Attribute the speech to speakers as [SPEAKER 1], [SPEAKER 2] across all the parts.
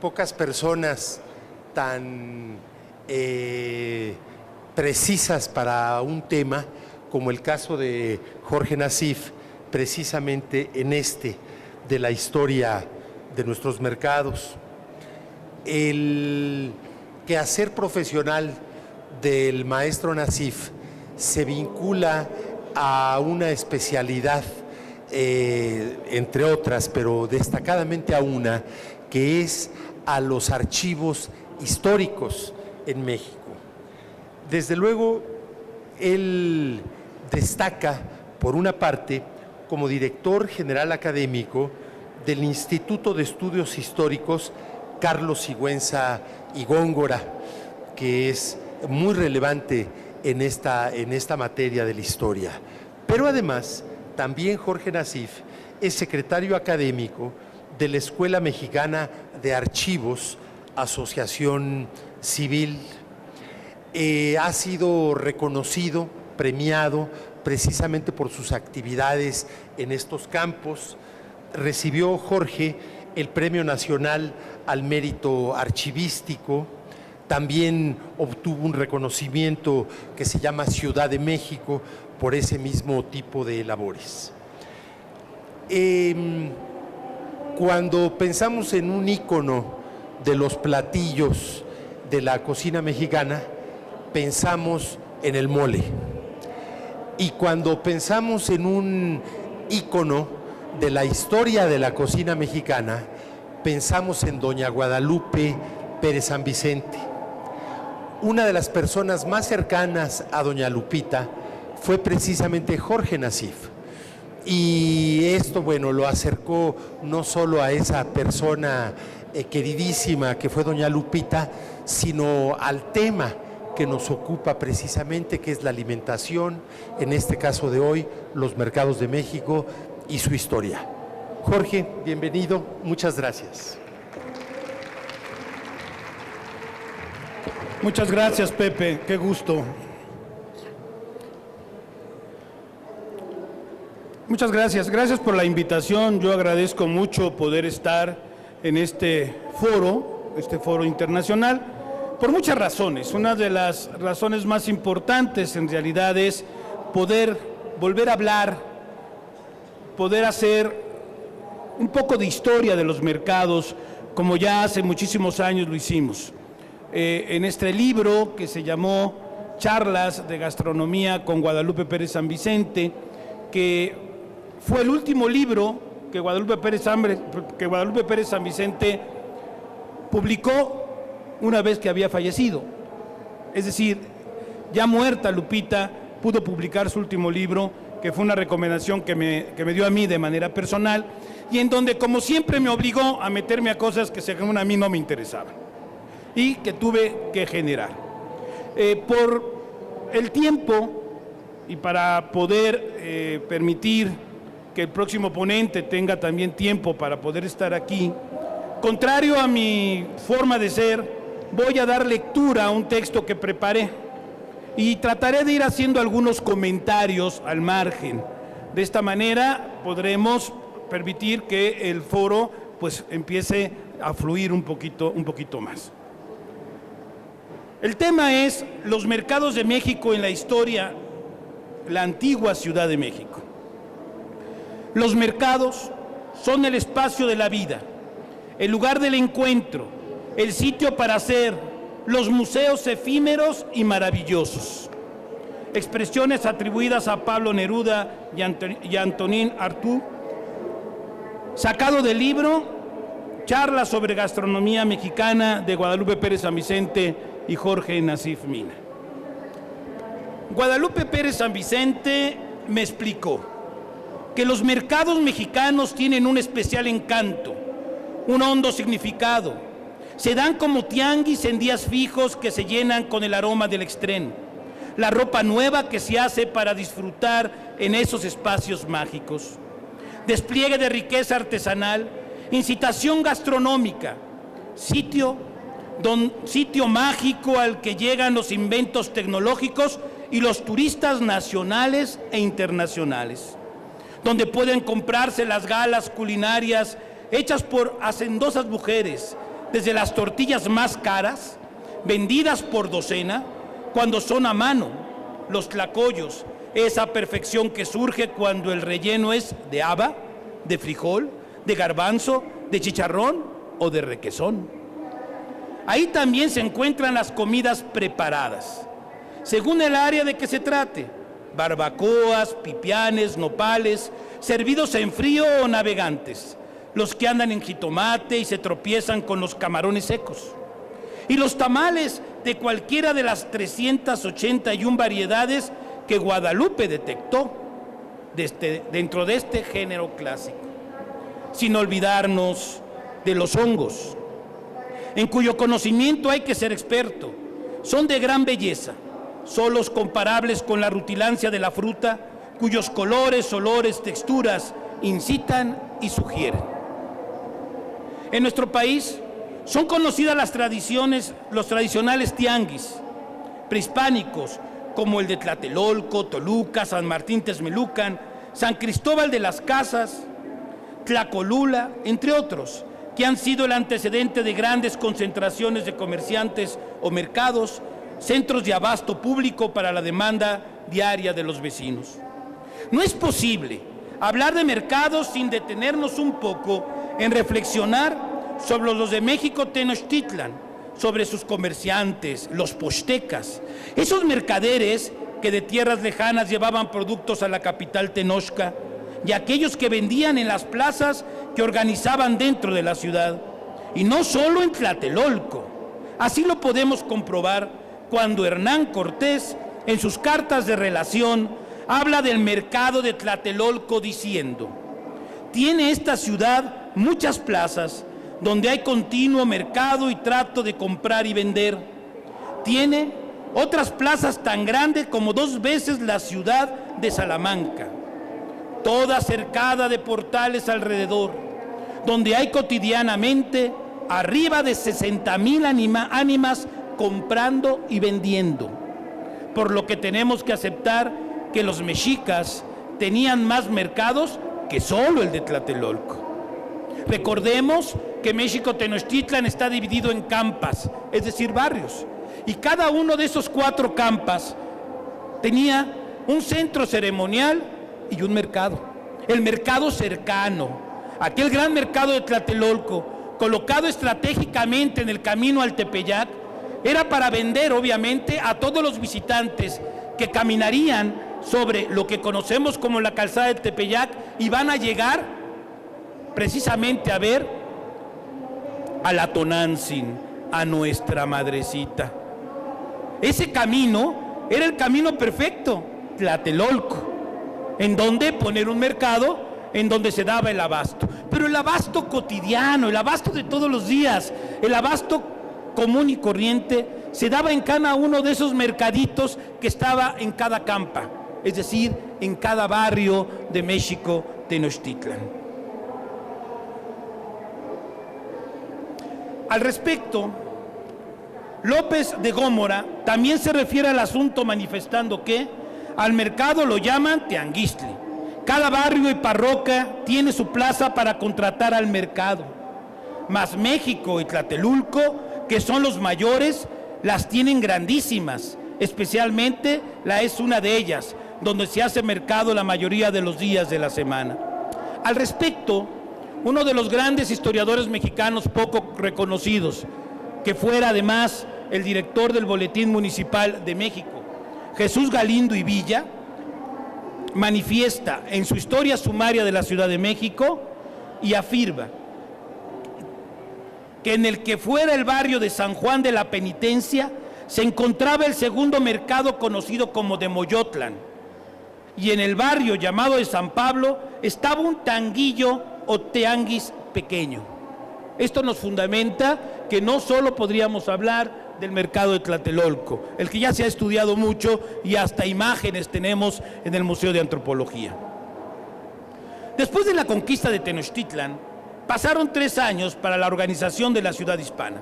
[SPEAKER 1] pocas personas tan precisas para un tema como el caso de Jorge Nassif, precisamente en de la historia de nuestros mercados. El quehacer profesional del maestro Nassif se vincula a una especialidad, entre otras, pero destacadamente a una, que es a los archivos históricos en México. Desde luego, él destaca, por una parte, como director general académico del Instituto de Estudios Históricos Carlos Sigüenza y Góngora, que es muy relevante en esta materia de la historia. Pero además, también Jorge Nassif es secretario académico de la Escuela Mexicana de Archivos, asociación civil. Ha sido reconocido, premiado, precisamente por sus actividades en estos campos. Recibió Jorge el Premio Nacional al Mérito Archivístico. También obtuvo un reconocimiento que se llama Ciudad de México por ese mismo tipo de labores. Cuando pensamos en un ícono de los platillos de la cocina mexicana, pensamos en el mole. Y cuando pensamos en un ícono de la historia de la cocina mexicana, pensamos en doña Guadalupe Pérez San Vicente. Una de las personas más cercanas a doña Lupita fue precisamente Jorge Nassif. Y esto, bueno, lo acercó no solo a esa persona queridísima que fue doña Lupita, sino al tema que nos ocupa precisamente, que es la alimentación, en este caso de hoy, los mercados de México y su historia. Jorge, bienvenido, muchas gracias.
[SPEAKER 2] Muchas gracias, Pepe, qué gusto. Muchas gracias, gracias por la invitación. Yo agradezco mucho poder estar en este foro internacional, por muchas razones. Una de las razones más importantes en realidad es poder volver a hablar, poder hacer un poco de historia de los mercados, como ya hace muchísimos años lo hicimos. En este libro que se llamó Charlas de Gastronomía con Guadalupe Pérez San Vicente, que fue el último libro que Guadalupe Pérez San Vicente publicó una vez que había fallecido. Es decir, ya muerta Lupita, pudo publicar su último libro, que fue una recomendación que me dio a mí de manera personal, y en donde, como siempre, me obligó a meterme a cosas que según a mí no me interesaban y que tuve que generar. Por el tiempo y para poder permitir que el próximo ponente tenga también tiempo para poder estar aquí, contrario a mi forma de ser, voy a dar lectura a un texto que preparé y trataré de ir haciendo algunos comentarios al margen. De esta manera podremos permitir que el foro pues empiece a fluir un poquito más. El tema es los mercados de México en la historia, la antigua Ciudad de México. Los mercados son el espacio de la vida, el lugar del encuentro, el sitio para hacer, los museos efímeros y maravillosos. Expresiones atribuidas a Pablo Neruda y Antonín Artaud, sacado del libro Charlas sobre Gastronomía Mexicana de Guadalupe Pérez San Vicente y Jorge Nassif Mina. Guadalupe Pérez San Vicente me explicó que los mercados mexicanos tienen un especial encanto, un hondo significado. Se dan como tianguis en días fijos que se llenan con el aroma del estreno, la ropa nueva que se hace para disfrutar en esos espacios mágicos, despliegue de riqueza artesanal, incitación gastronómica, sitio mágico al que llegan los inventos tecnológicos y los turistas nacionales e internacionales, donde pueden comprarse las galas culinarias hechas por hacendosas mujeres, desde las tortillas más caras, vendidas por docena, cuando son a mano, los tlacoyos, esa perfección que surge cuando el relleno es de haba, de frijol, de garbanzo, de chicharrón o de requesón. Ahí también se encuentran las comidas preparadas, según el área de que se trate: barbacoas, pipianes, nopales, servidos en frío o navegantes, los que andan en jitomate y se tropiezan con los camarones secos, y los tamales de cualquiera de las 381 variedades que Guadalupe detectó dentro de este género clásico. Sin olvidarnos de los hongos, en cuyo conocimiento hay que ser experto. Son de gran belleza, solos comparables con la rutilancia de la fruta, cuyos colores, olores, texturas incitan y sugieren. En nuestro país son conocidas las tradiciones, los tradicionales tianguis prehispánicos, como el de Tlatelolco, Toluca, San Martín Texmelucan, San Cristóbal de las Casas, Tlacolula, entre otros, que han sido el antecedente de grandes concentraciones de comerciantes o mercados, centros de abasto público para la demanda diaria de los vecinos. No es posible hablar de mercados sin detenernos un poco en reflexionar sobre los de México Tenochtitlan, sobre sus comerciantes, los pochtecas, esos mercaderes que de tierras lejanas llevaban productos a la capital Tenochca, y aquellos que vendían en las plazas que organizaban dentro de la ciudad, y no solo en Tlatelolco. Así lo podemos comprobar cuando Hernán Cortés, en sus cartas de relación, habla del mercado de Tlatelolco diciendo: tiene esta ciudad muchas plazas donde hay continuo mercado y trato de comprar y vender. Tiene otras plazas tan grandes como 2 veces la ciudad de Salamanca, toda cercada de portales alrededor, donde hay cotidianamente arriba de 60,000 ánimas comprando y vendiendo, por lo que tenemos que aceptar que los mexicas tenían más mercados que solo el de Tlatelolco. Recordemos que México Tenochtitlan está dividido en campas, es decir, barrios, y cada uno de esos 4 campas tenía un centro ceremonial y un mercado. El mercado cercano, aquel gran mercado de Tlatelolco, colocado estratégicamente en el camino al Tepeyac, era para vender, obviamente, a todos los visitantes que caminarían sobre lo que conocemos como la calzada del Tepeyac y van a llegar precisamente a ver a la Tonantzin, a nuestra madrecita. Ese camino era el camino perfecto, Tlatelolco, en donde poner un mercado, en donde se daba el abasto. Pero el abasto cotidiano, el abasto de todos los días, el abasto común y corriente, se daba en cada uno de esos mercaditos que estaba en cada campa, es decir, en cada barrio de México Tenochtitlan. Al respecto, López de Gómora también se refiere al asunto manifestando que al mercado lo llaman tianguistli. Cada barrio y parroquia tiene su plaza para contratar al mercado, mas México y Tlatelolco, que son los mayores, las tienen grandísimas, especialmente la es una de ellas, donde se hace mercado la mayoría de los días de la semana. Al respecto, uno de los grandes historiadores mexicanos poco reconocidos, que fuera además el director del Boletín Municipal de México, Jesús Galindo y Villa, manifiesta en su historia sumaria de la Ciudad de México y afirma que en el que fuera el barrio de San Juan de la Penitencia se encontraba el segundo mercado conocido como de Moyotlan, y en el barrio llamado de San Pablo estaba un tanguillo o tianguis pequeño. Esto nos fundamenta que no solo podríamos hablar del mercado de Tlatelolco, el que ya se ha estudiado mucho y hasta imágenes tenemos en el Museo de Antropología. Después de la conquista de Tenochtitlan, pasaron 3 años para la organización de la ciudad hispana.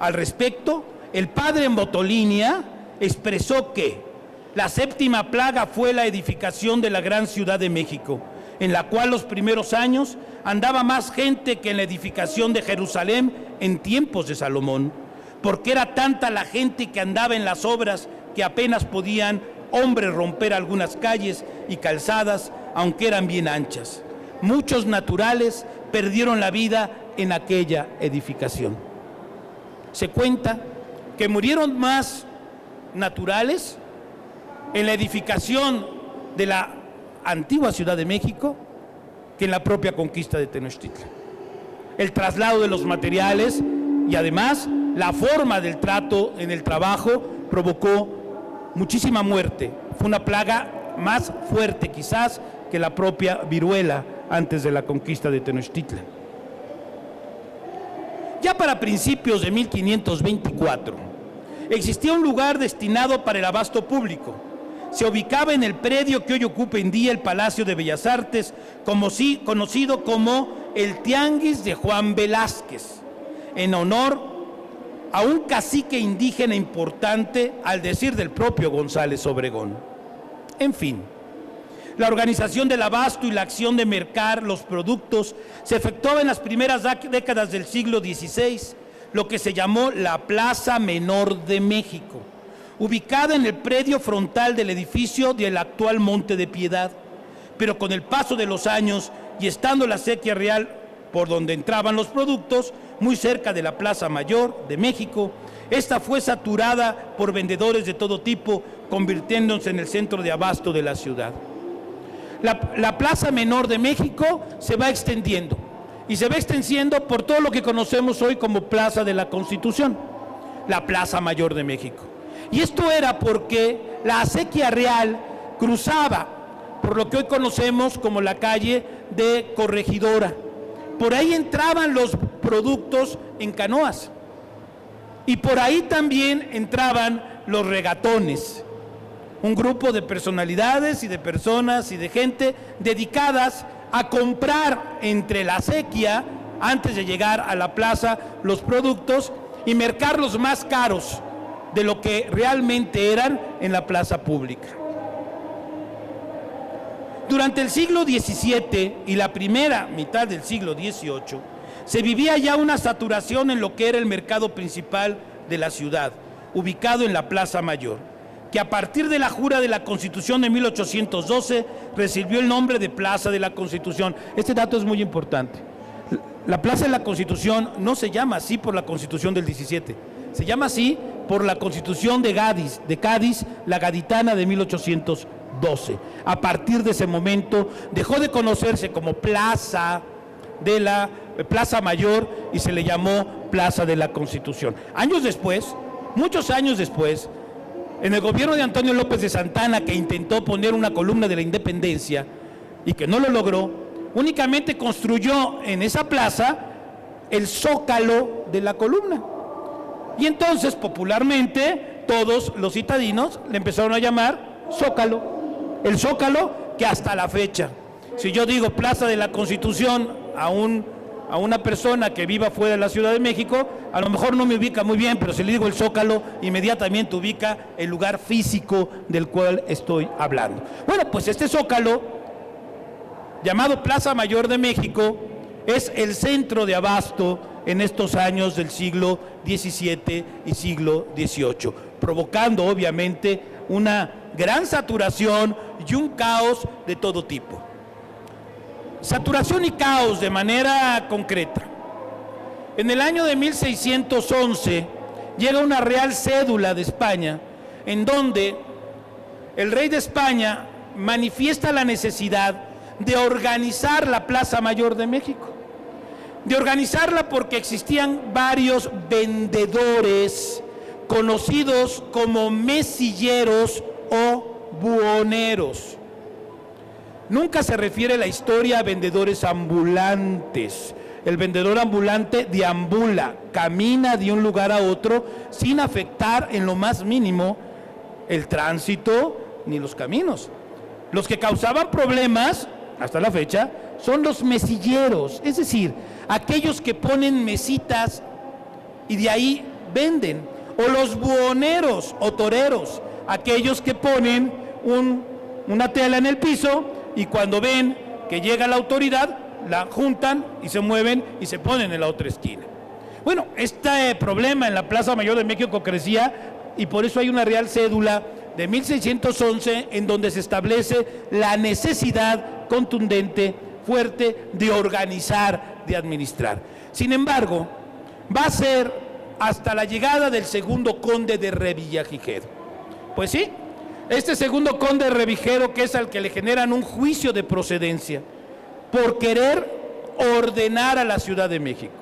[SPEAKER 2] Al respecto, el padre en Botolinia expresó que la 7ª plaga fue la edificación de la gran Ciudad de México, en la cual los primeros años andaba más gente que en la edificación de Jerusalén en tiempos de Salomón, porque era tanta la gente que andaba en las obras que apenas podían hombres romper algunas calles y calzadas, aunque eran bien anchas. Muchos naturales perdieron la vida en aquella edificación. Se cuenta que murieron más naturales en la edificación de la antigua Ciudad de México que en la propia conquista de Tenochtitlan. El traslado de los materiales y además la forma del trato en el trabajo provocó muchísima muerte. Fue una plaga más fuerte quizás que la propia viruela antes de la conquista de Tenochtitlan. Ya para principios de 1524 existía un lugar destinado para el abasto público. Se ubicaba en el predio que hoy ocupa en día el Palacio de Bellas Artes, conocido como el Tianguis de Juan Velázquez, en honor a un cacique indígena importante, al decir del propio González Obregón. En fin, la organización del abasto y la acción de mercar los productos se efectuaba en las primeras décadas del siglo XVI, lo que se llamó la Plaza Menor de México, ubicada en el predio frontal del edificio del actual Monte de Piedad. Pero con el paso de los años y estando la acequia real por donde entraban los productos, muy cerca de la Plaza Mayor de México, esta fue saturada por vendedores de todo tipo, convirtiéndose en el centro de abasto de la ciudad. La Plaza Menor de México se va extendiendo y se va extendiendo por todo lo que conocemos hoy como Plaza de la Constitución, la Plaza Mayor de México. Y esto era porque la acequia real cruzaba por lo que hoy conocemos como la calle de Corregidora. Por ahí entraban los productos en canoas y por ahí también entraban los regatones, un grupo de personalidades y de personas y de gente dedicadas a comprar entre la acequia, antes de llegar a la plaza, los productos y mercarlos más caros de lo que realmente eran en la plaza pública. Durante el siglo XVII y la primera mitad del siglo XVIII, se vivía ya una saturación en lo que era el mercado principal de la ciudad, ubicado en la Plaza Mayor, que a partir de la jura de la Constitución de 1812 recibió el nombre de Plaza de la Constitución. Este dato es muy importante. La Plaza de la Constitución no se llama así por la Constitución del 17, se llama así por la Constitución de Cádiz, la Gaditana de 1812. A partir de ese momento dejó de conocerse como Plaza Mayor y se le llamó Plaza de la Constitución. Años después, muchos años después, en el gobierno de Antonio López de Santana, que intentó poner una columna de la Independencia y que no lo logró, únicamente construyó en esa plaza el zócalo de la columna. Y entonces, popularmente, todos los citadinos le empezaron a llamar Zócalo. El Zócalo que hasta la fecha, si yo digo Plaza de la Constitución a una persona que viva fuera de la Ciudad de México, a lo mejor no me ubica muy bien, pero si le digo el Zócalo, inmediatamente ubica el lugar físico del cual estoy hablando. Bueno, pues este Zócalo, llamado Plaza Mayor de México, es el centro de abasto en estos años del siglo XVII y siglo XVIII, provocando obviamente una gran saturación y un caos de todo tipo. Saturación y caos de manera concreta. En el año de 1611 llega una real cédula de España en donde el rey de España manifiesta la necesidad de organizar la Plaza Mayor de México. De organizarla porque existían varios vendedores conocidos como mesilleros o buhoneros. Nunca se refiere la historia a vendedores ambulantes. El vendedor ambulante deambula, camina de un lugar a otro sin afectar en lo más mínimo el tránsito ni los caminos. Los que causaban problemas, hasta la fecha, son los mesilleros, es decir, aquellos que ponen mesitas y de ahí venden, o los buhoneros o toreros, aquellos que ponen una tela en el piso y cuando ven que llega la autoridad, la juntan y se mueven y se ponen en la otra esquina. Bueno, este problema en la Plaza Mayor de México crecía y por eso hay una real cédula de 1611 en donde se establece la necesidad contundente, fuerte, de organizar, de administrar. Sin embargo, va a ser hasta la llegada del segundo conde de Revillagigedo. Pues sí, este segundo conde de Revillagigedo, que es al que le generan un juicio de procedencia por querer ordenar a la Ciudad de México,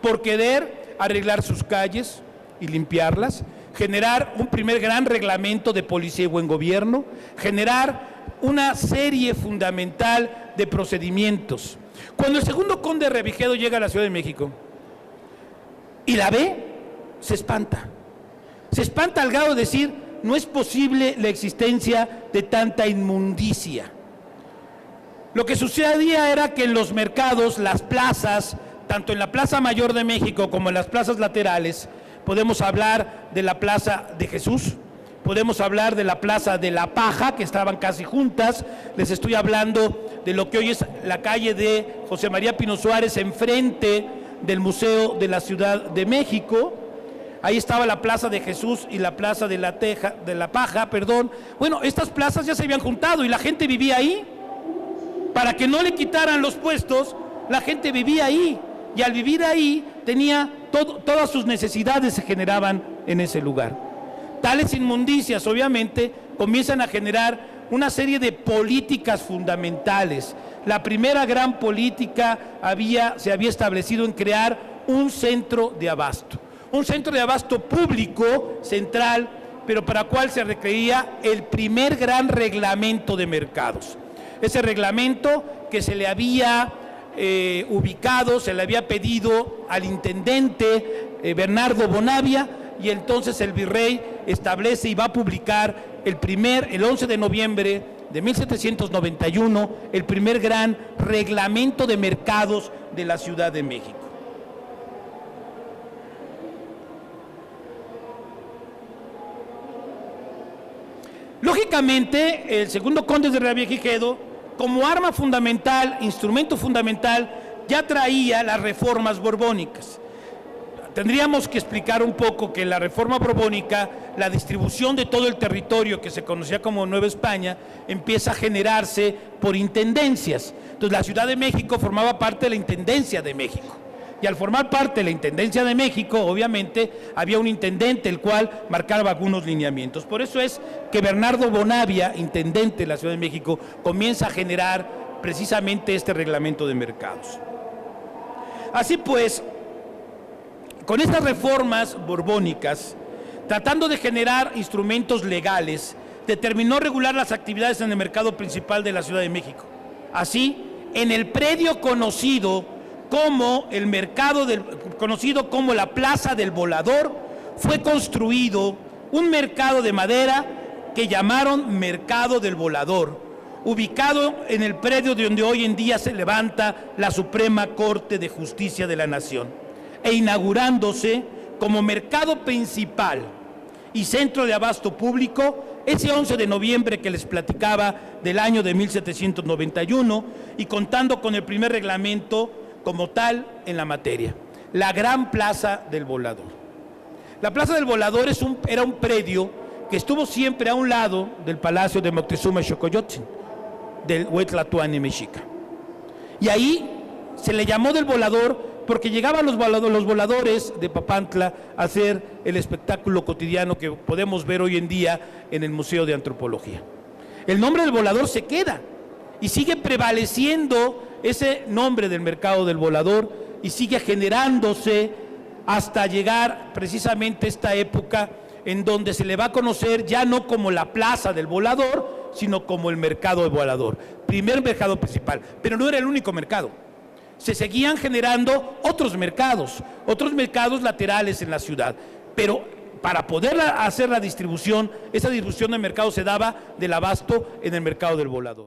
[SPEAKER 2] por querer arreglar sus calles y limpiarlas, generar un primer gran reglamento de policía y buen gobierno, generar una serie fundamental de procedimientos. Cuando el segundo conde de Revillagigedo llega a la Ciudad de México y la ve, se espanta. Se espanta al grado de decir, no es posible la existencia de tanta inmundicia. Lo que sucedía era que en los mercados, las plazas, tanto en la Plaza Mayor de México como en las plazas laterales, podemos hablar de la Plaza de Jesús, podemos hablar de la Plaza de la Paja, que estaban casi juntas. Les estoy hablando de lo que hoy es la calle de José María Pino Suárez, enfrente del Museo de la Ciudad de México. Ahí estaba la Plaza de Jesús y la Plaza de la Paja. Bueno, estas plazas ya se habían juntado y la gente vivía ahí. Para que no le quitaran los puestos, la gente vivía ahí. Y al vivir ahí, todas sus necesidades se generaban en ese lugar. Tales inmundicias, obviamente, comienzan a generar una serie de políticas fundamentales. La primera gran política se había establecido en crear un centro de abasto. Un centro de abasto público, central, pero para el cual se requería el primer gran reglamento de mercados. Ese reglamento que se le había ubicado, se le había pedido al intendente Bernardo Bonavia, y entonces el virrey establece y va a publicar el 11 de noviembre de 1791, el primer gran reglamento de mercados de la Ciudad de México. Lógicamente, el segundo conde de Revillagigedo, como arma fundamental, instrumento fundamental, ya traía las reformas borbónicas. Tendríamos que explicar un poco que la reforma borbónica, la distribución de todo el territorio que se conocía como Nueva España, empieza a generarse por intendencias. Entonces la Ciudad de México formaba parte de la Intendencia de México. Y al formar parte de la Intendencia de México, obviamente, había un intendente el cual marcaba algunos lineamientos. Por eso es que Bernardo Bonavia, intendente de la Ciudad de México, comienza a generar precisamente este reglamento de mercados. Así pues, con estas reformas borbónicas, tratando de generar instrumentos legales, determinó regular las actividades en el mercado principal de la Ciudad de México. Así, en el predio conocido como conocido como la Plaza del Volador, fue construido un mercado de madera que llamaron Mercado del Volador, ubicado en el predio de donde hoy en día se levanta la Suprema Corte de Justicia de la Nación, e inaugurándose como mercado principal y centro de abasto público ese 11 de noviembre que les platicaba del año de 1791, y contando con el primer reglamento como tal en la materia, la Gran Plaza del Volador. La Plaza del Volador era un predio que estuvo siempre a un lado del Palacio de Moctezuma Xocoyotzin, del Huetlatuani Mexica. Y ahí se le llamó del Volador porque llegaban los voladores de Papantla a hacer el espectáculo cotidiano que podemos ver hoy en día en el Museo de Antropología. El nombre del Volador se queda y sigue prevaleciendo ese nombre del Mercado del Volador, y sigue generándose hasta llegar precisamente esta época en donde se le va a conocer ya no como la Plaza del Volador, sino como el Mercado del Volador, primer mercado principal. Pero no era el único mercado. Se seguían generando otros mercados laterales en la ciudad, pero para poder hacer esa distribución de mercado se daba del abasto en el Mercado del Volador.